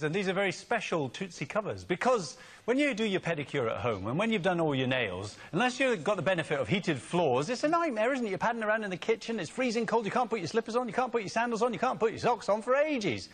And these are very special Tootsie covers because when you do your pedicure at home and when you've done all your nails, unless you've got the benefit of heated floors, it's a nightmare, isn't it? You're padding around in the kitchen, it's freezing cold, you can't put your slippers on, you can't put your sandals on, you can't put your socks on for ages.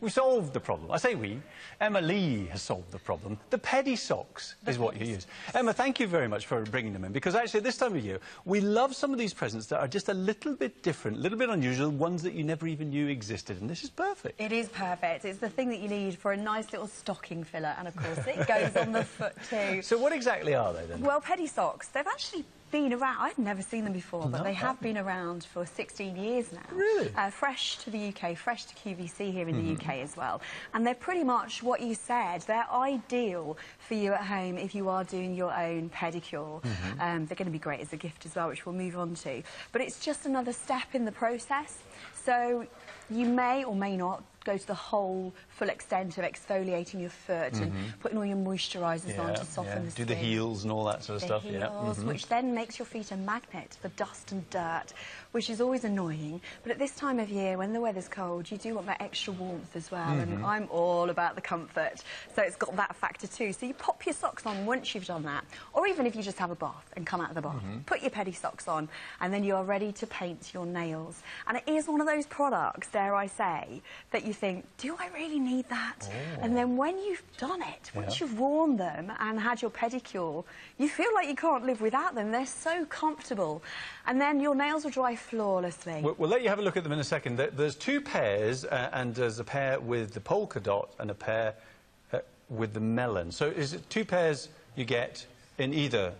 We solved the problem. I say we. Emma Lee has solved the problem. The Pedi-Sox is what you use. Emma, thank you very much for bringing them in because actually this time of year we love some of these presents that are just a little bit different, a little bit unusual, ones that you never even knew existed, and this is perfect. It is perfect. It's the thing that you need for a nice little stocking filler, and of course it goes on the foot too. So what exactly are they then? Well, Pedi-Sox, they've actually been around. I've never seen them before, but they have been around for 16 years now. Really? Fresh to the UK, fresh to QVC here in the UK as well. And they're pretty much what you said. They're ideal for you at home if you are doing your own pedicure. They're going to be great as a gift as well, which we'll move on to. But it's just another step in the process. So you may or may not go to the whole full extent of exfoliating your foot and putting all your moisturisers on to soften the skin. Do the heels and all that sort of stuff, heels, which then makes your feet a magnet for dust and dirt, which is always annoying. But at this time of year, when the weather's cold, you do want that extra warmth as well, and I'm all about the comfort, so it's got that factor too. So you pop your socks on once you've done that, or even if you just have a bath and come out of the bath, put your Pedi-Sox on, and then you are ready to paint your nails. And it is one of those products, dare I say, that you think, do I really need that? And then when you've done it, once you've worn them and had your pedicure, you feel like you can't live without them. They're so comfortable. And then your nails will dry flawlessly. We'll let you have a look at them in a second. There's two pairs, and there's a pair with the polka dot and a pair with the melon. So is it two pairs you get in either?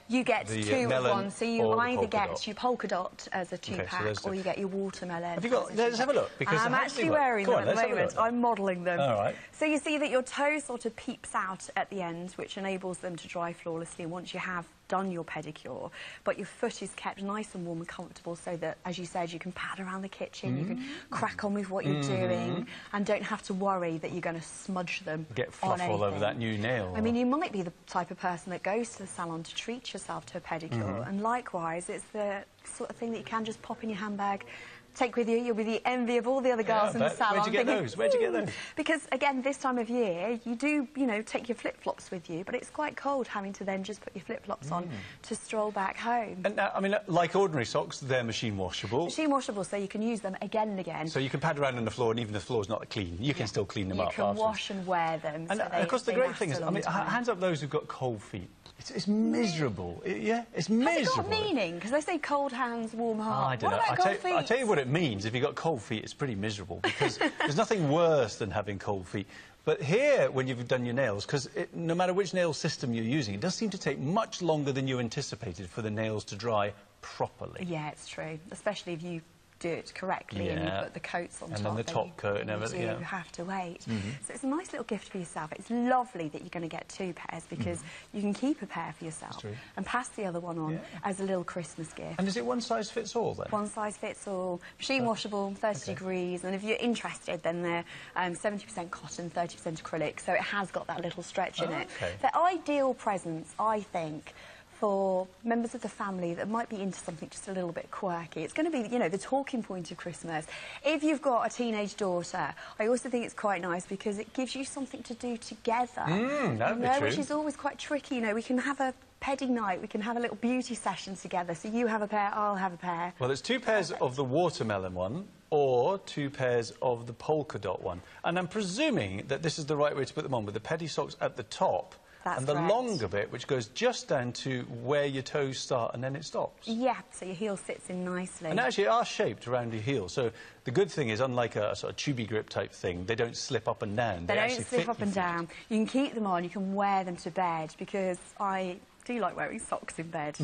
You get two of one, so you either get your polka dot as a two-pack, or you get your watermelon. Have you got? Let's have a look. Because I'm actually wearing them at the moment. I'm modelling them. All right. So you see that your toe sort of peeps out at the end, which enables them to dry flawlessly once you have done your pedicure, but your foot is kept nice and warm and comfortable so that, as you said, you can pad around the kitchen, you can crack on with what you're doing and don't have to worry that you're going to smudge them. Get fluff all over that new nail. I mean, you might be the type of person that goes to the salon to treat yourself to a pedicure, and likewise, it's the sort of thing that you can just pop in your handbag, take with you. You'll be the envy of all the other girls in the salon. Where'd you get those? Where'd you get those? Because, again, this time of year, you do, you know, take your flip-flops with you, but it's quite cold having to then just put your flip-flops on to stroll back home. And now, I mean, like ordinary socks, they're machine washable. Machine washable, so you can use them again and again. So you can pad around on the floor, and even if the floor's not clean, you can still clean them up afterwards. You can wash and wear them. And, so of course, the great thing is, I mean, hands up those who've got cold feet. It's miserable. It's miserable. Has it got meaning? Because they say cold hands, warm heart. I don't know. I'll tell you what it means. If you've got cold feet, it's pretty miserable because there's nothing worse than having cold feet. But here, when you've done your nails, because no matter which nail system you're using, it does seem to take much longer than you anticipated for the nails to dry properly. Yeah, it's true. Especially if you do it correctly and you put the coats on top. And then the top coat and everything. You have to wait. So it's a nice little gift for yourself. It's lovely that you're going to get two pairs because you can keep a pair for yourself and pass the other one on as a little Christmas gift. And is it one size fits all then? One size fits all. Machine washable, 30 degrees. And if you're interested, then they're 70% cotton, 30% acrylic. So it has got that little stretch in it. They're ideal presents, I think, for members of the family that might be into something just a little bit quirky. It's going to be, you know, the talking point of Christmas. If you've got a teenage daughter, I also think it's quite nice because it gives you something to do together. That'd be true. Which is always quite tricky. You know, we can have a pedi night, we can have a little beauty session together. So you have a pair, I'll have a pair. Well, there's two pairs of the watermelon one or two pairs of the polka dot one. And I'm presuming that this is the right way to put them on, with the Pedi-Sox at the top. And the longer bit, which goes just down to where your toes start and then it stops. Yeah, so your heel sits in nicely. And actually, are shaped around your heel. So the good thing is, unlike a sort of tubey grip type thing, they don't slip up and down. They don't slip up and down. You can keep them on, you can wear them to bed, because I do like wearing socks in bed.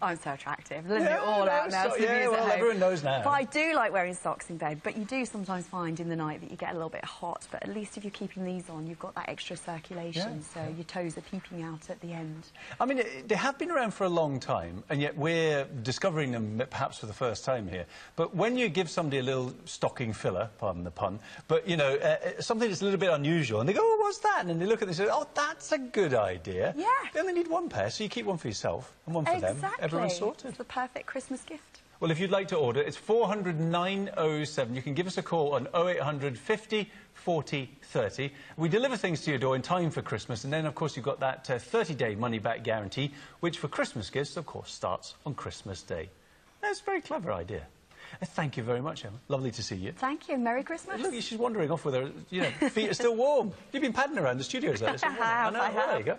I'm so attractive. Living it all out now. Well, everyone knows now. But I do like wearing socks in bed, but you do sometimes find in the night that you get a little bit hot, but at least if you're keeping these on, you've got that extra circulation, so your toes are peeping out at the end. I mean, they have been around for a long time, and yet we're discovering them perhaps for the first time here. But when you give somebody a little stocking filler, pardon the pun, but, you know, something that's a little bit unusual, and they go, oh, what's that? And then they look at it and say, oh, that's a good idea. Yeah. They only need one pair, so you keep one for yourself and one for them. Everyone's sorted. It's the perfect Christmas gift. Well, if you'd like to order, it's 400 907. You can give us a call on 0800 50 40 30. We deliver things to your door in time for Christmas, and then, of course, you've got that 30-day money-back guarantee, which for Christmas gifts, of course, starts on Christmas Day. That's a very clever idea. Thank you very much, Emma. Lovely to see you. Thank you. Merry Christmas. Look, she's wandering off with her, feet are still warm. You've been padding around the studio, is that? I have. There you go.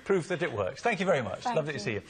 Proof that it works. Thank you very much. Thank Lovely you. to see you.